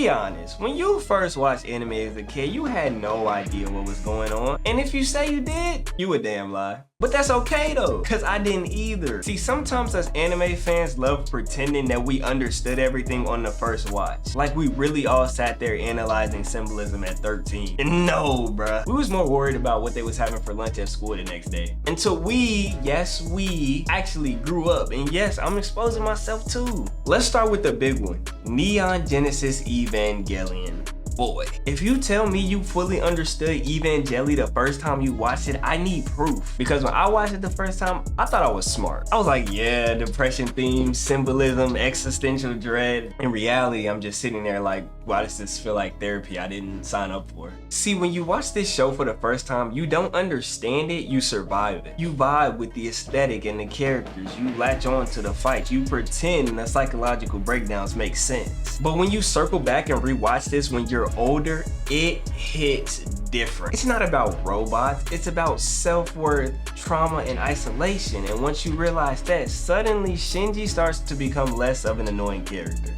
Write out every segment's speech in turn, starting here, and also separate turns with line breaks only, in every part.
Be honest, when you first watched anime as a kid, you had no idea what was going on. And if you say you did, you a damn lie. But that's okay though, cause I didn't either. See, sometimes us anime fans love pretending that we understood everything on the first watch. Like we really all sat there analyzing symbolism at 13. And no, bruh. We was more worried about what they was having for lunch at school the next day. Until we, yes we, actually grew up. And yes, I'm exposing myself too. Let's start with the big one. Neon Genesis Evangelion. Boy, if you tell me you fully understood Evangelion the first time you watched it, I need proof. Because when I watched it the first time, I thought I was smart. I was like, yeah, depression themes, symbolism, existential dread. In reality, I'm just sitting there like, why does this feel like therapy I didn't sign up for? See, when you watch this show for the first time, you don't understand it, you survive it. You vibe with the aesthetic and the characters. You latch on to the fights. You pretend the psychological breakdowns make sense. But when you circle back and rewatch this when you're older, it hits different. It's not about robots, it's about self-worth, trauma, and isolation. And once you realize that, suddenly Shinji starts to become less of an annoying character.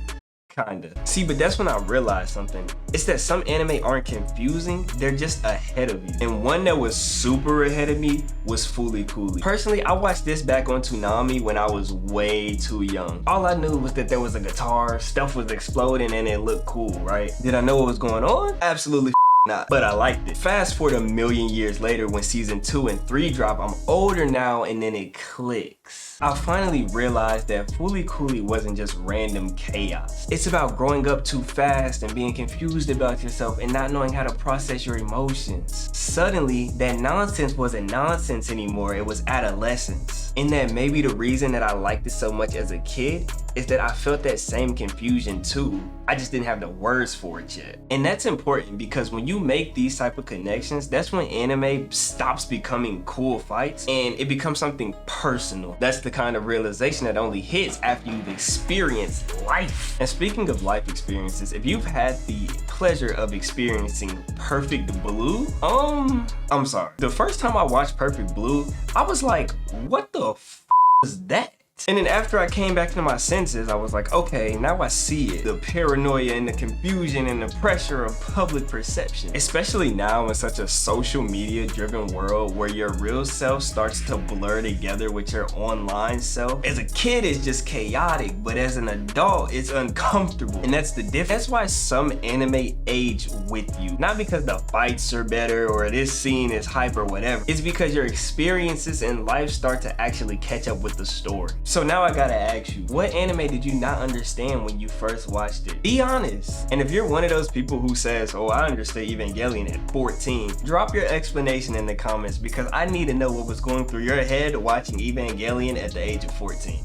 Kinda. See, but that's when I realized something. It's that some anime aren't confusing, they're just ahead of you. And one that was super ahead of me was Fooly Cooly. Personally, I watched this back on Toonami when I was way too young. All I knew was that there was a guitar, stuff was exploding, and it looked cool, right? Did I know what was going on? Absolutely not, but I liked it. Fast forward a million years later when season 2 and 3 drop, I'm older now and then it clicks. I finally realized that Fooly Cooly wasn't just random chaos. It's about growing up too fast and being confused about yourself and not knowing how to process your emotions. Suddenly, that nonsense wasn't nonsense anymore, it was adolescence. And that maybe the reason that I liked it so much as a kid is that I felt that same confusion too. I just didn't have the words for it yet. And that's important because when you make these type of connections, that's when anime stops becoming cool fights and it becomes something personal. That's the kind of realization that only hits after you've experienced life. And speaking of life experiences, if you've had the pleasure of experiencing Perfect Blue, I'm sorry. The first time I watched Perfect Blue, I was like, what the f is that? And then after I came back to my senses, I was like, okay, now I see it. The paranoia and the confusion and the pressure of public perception. Especially now in such a social media driven world where your real self starts to blur together with your online self. As a kid, it's just chaotic, but as an adult, it's uncomfortable. And that's the difference. That's why some anime age with you. Not because the fights are better or this scene is hype or whatever. It's because your experiences in life start to actually catch up with the story. So now I gotta ask you, what anime did you not understand when you first watched it? Be honest. And if you're one of those people who says, oh, I understood Evangelion at 14, drop your explanation in the comments because I need to know what was going through your head watching Evangelion at the age of 14.